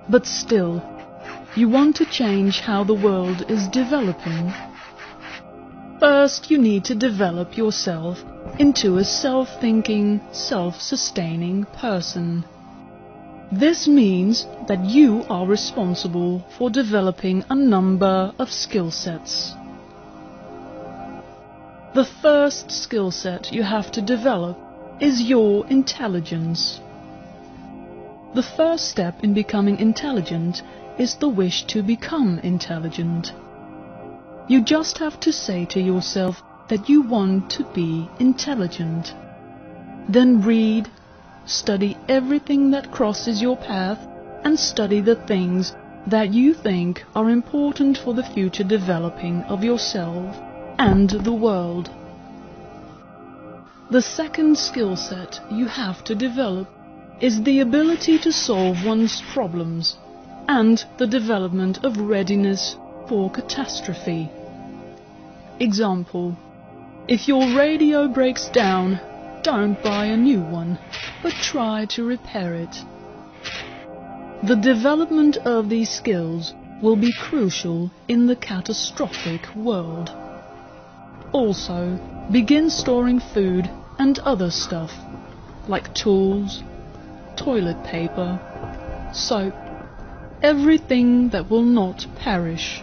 But still, you want to change how the world is developing? First, you need to develop yourself into a self-thinking, self-sustaining person. This means that you are responsible for developing a number of skill sets. The first skill set you have to develop is your intelligence. The first step in becoming intelligent is the wish to become intelligent. You just have to say to yourself that you want to be intelligent. Then read, study everything that crosses your path, and study the things that you think are important for the future developing of yourself and the world. The second skill set you have to develop is the ability to solve one's problems and the development of readiness for catastrophe. Example: if your radio breaks down, don't buy a new one, but try to repair it. The development of these skills will be crucial in the catastrophic world. Also, begin storing food and other stuff, like tools, toilet paper, soap, everything that will not perish.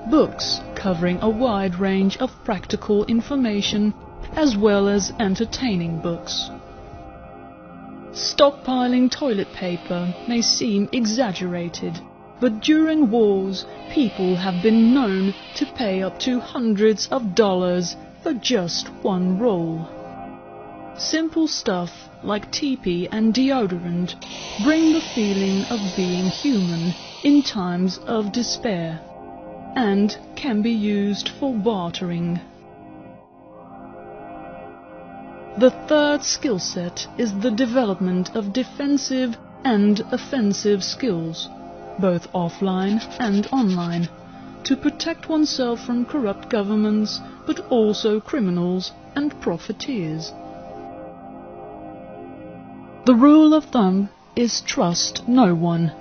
Books covering a wide range of practical information as well as entertaining books. Stockpiling toilet paper may seem exaggerated, but during wars, people have been known to pay up to hundreds of dollars for just one roll. Simple stuff like teepee and deodorant bring the feeling of being human in times of despair, and can be used for bartering. The third skill set is the development of defensive and offensive skills, both offline and online, to protect oneself from corrupt governments, but also criminals and profiteers. The rule of thumb is trust no one,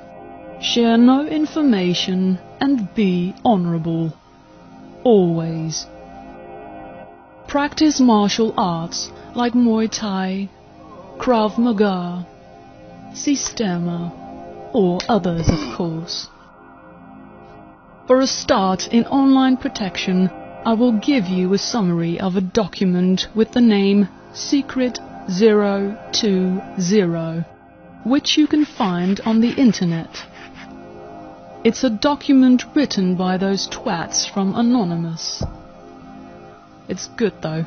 share no information, and be honorable. Always. Practice martial arts like Muay Thai, Krav Maga, Sistema, or others, of course. For a start in online protection, I will give you a summary of a document with the name Secret 020, which you can find on the internet. It's a document written by those twats from Anonymous. It's good though.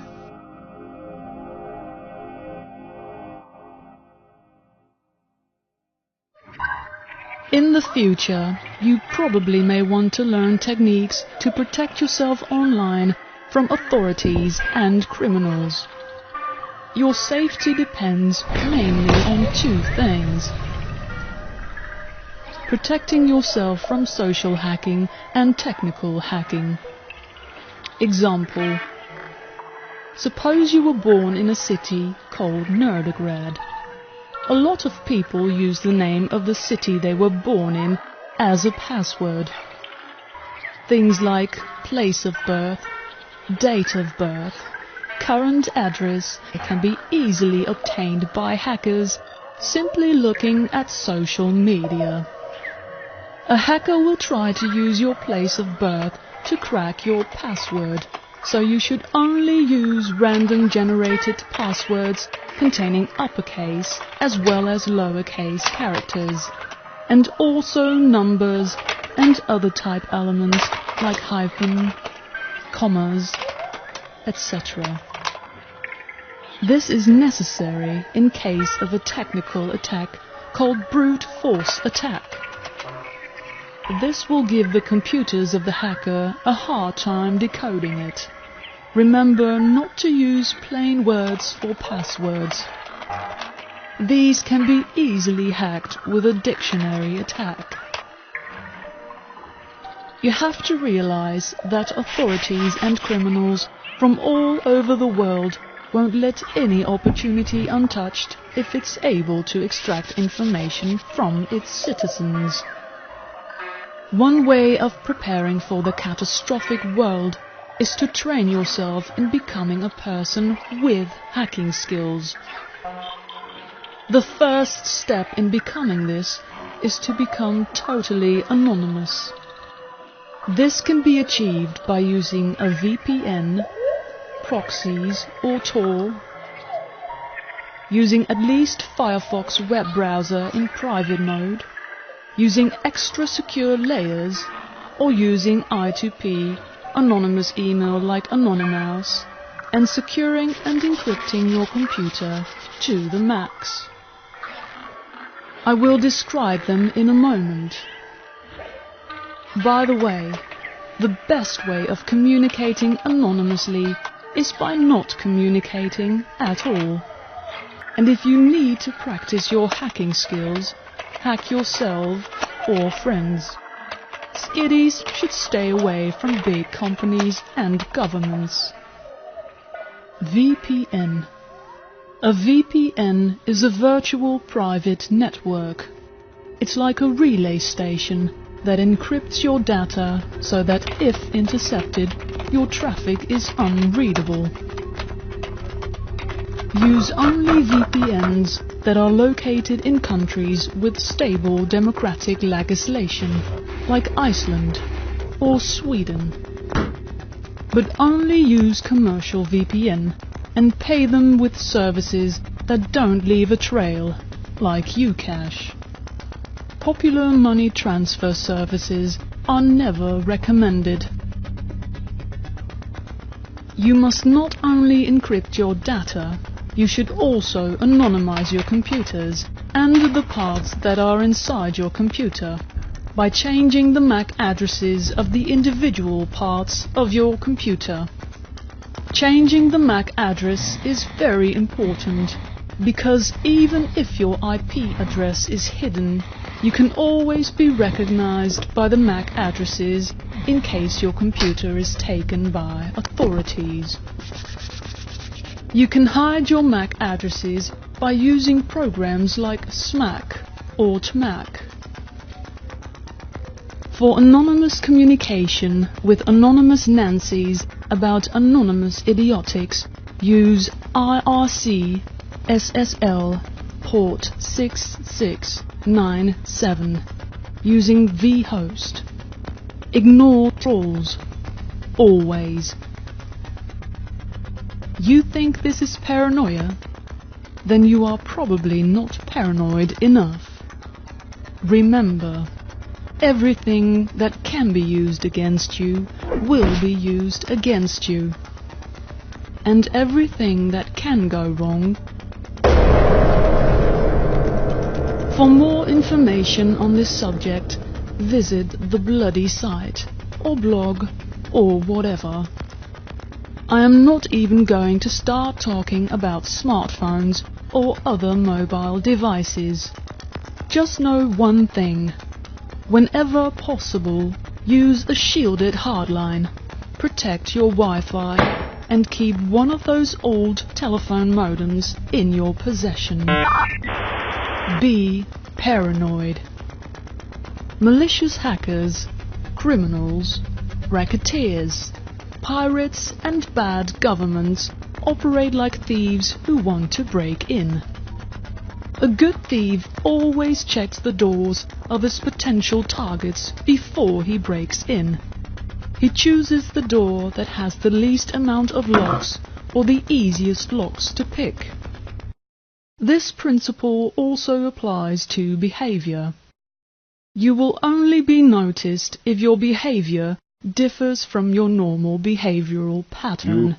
In the future, you probably may want to learn techniques to protect yourself online from authorities and criminals. Your safety depends mainly on two things: protecting yourself from social hacking and technical hacking. Example: suppose you were born in a city called Nerdegrad. A lot of people use the name of the city they were born in as a password. Things like place of birth, date of birth, current address can be easily obtained by hackers simply looking at social media. A hacker will try to use your place of birth to crack your password, so you should only use random generated passwords containing uppercase as well as lowercase characters, and also numbers and other type elements like hyphen, commas, etc. This is necessary in case of a technical attack called brute force attack. This will give the computers of the hacker a hard time decoding it. Remember not to use plain words for passwords. These can be easily hacked with a dictionary attack. You have to realize that authorities and criminals from all over the world won't let any opportunity untouched if it's able to extract information from its citizens. One way of preparing for the catastrophic world is to train yourself in becoming a person with hacking skills. The first step in becoming this is to become totally anonymous. This can be achieved by using a VPN, proxies or Tor, using at least Firefox web browser in private mode, using extra secure layers, or using I2P, anonymous email like Anonymous, and securing and encrypting your computer to the max. I will describe them in a moment. By the way, the best way of communicating anonymously is by not communicating at all. And if you need to practice your hacking skills, hack yourself or friends. Skiddies should stay away from big companies and governments. VPN. A VPN is a virtual private network. It's like a relay station that encrypts your data so that if intercepted, your traffic is unreadable. Use only VPNs that are located in countries with stable democratic legislation, like Iceland or Sweden. But only use commercial VPN and pay them with services that don't leave a trail, like Ucash. Popular money transfer services are never recommended. You must not only encrypt your data, you should also anonymize your computers and the parts that are inside your computer by changing the MAC addresses of the individual parts of your computer. Changing the MAC address is very important because even if your IP address is hidden, you can always be recognized by the MAC addresses in case your computer is taken by authorities. You can hide your MAC addresses by using programs like SMAC or TMAC. For anonymous communication with anonymous Nancys about anonymous idiotics, use IRC SSL port 6697 using vhost. Ignore trolls. Always. You think this is paranoia? Then you are probably not paranoid enough. Remember, everything that can be used against you will be used against you. And everything that can go wrong. For more information on this subject, visit the bloody site, or blog, or whatever. I am not even going to start talking about smartphones or other mobile devices. Just know one thing. Whenever possible, use a shielded hardline, protect your Wi-Fi, and keep one of those old telephone modems in your possession. Be paranoid. Malicious hackers, criminals, racketeers, pirates and bad governments operate like thieves who want to break in. A good thief always checks the doors of his potential targets before he breaks in. He chooses the door that has the least amount of locks or the easiest locks to pick. This principle also applies to behavior. You will only be noticed if your behavior differs from your normal behavioral pattern.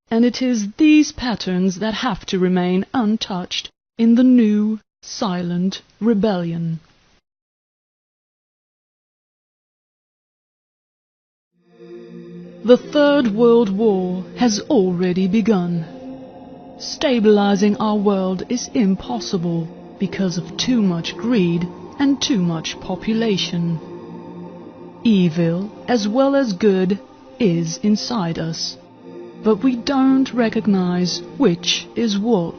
And it is these patterns that have to remain untouched in the new, silent rebellion. The Third World War has already begun. Stabilizing our world is impossible because of too much greed and too much population. Evil, as well as good, is inside us. but we don't recognize which is what.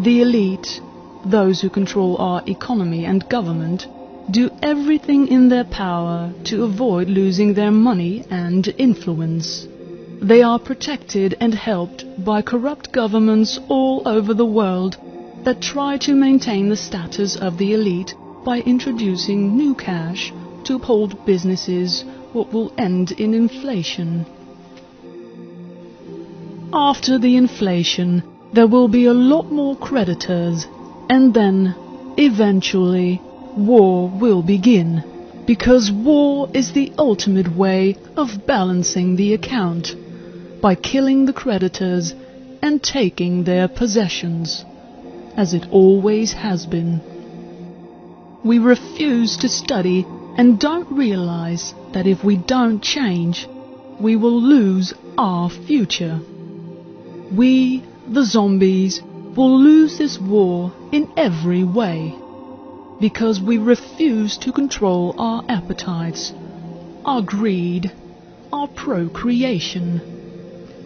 The elite, those who control our economy and government, do everything in their power to avoid losing their money and influence. They are protected and helped by corrupt governments all over the world that try to maintain the status of the elite by introducing new cash to uphold businesses, what will end in inflation. After the inflation, there will be a lot more creditors, and then, eventually, war will begin, because war is the ultimate way of balancing the account, by killing the creditors and taking their possessions, as it always has been. We refuse to study and don't realize that if we don't change, we will lose our future. We, the zombies, will lose this war in every way, because we refuse to control our appetites, our greed, our procreation.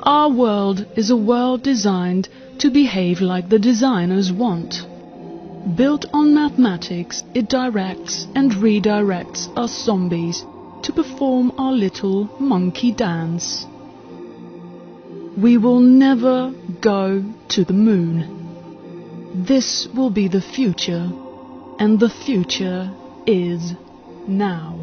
Our world is a world designed to behave like the designers want. Built on mathematics, it directs and redirects us zombies to perform our little monkey dance. We will never go to the moon. This will be the future, and the future is now.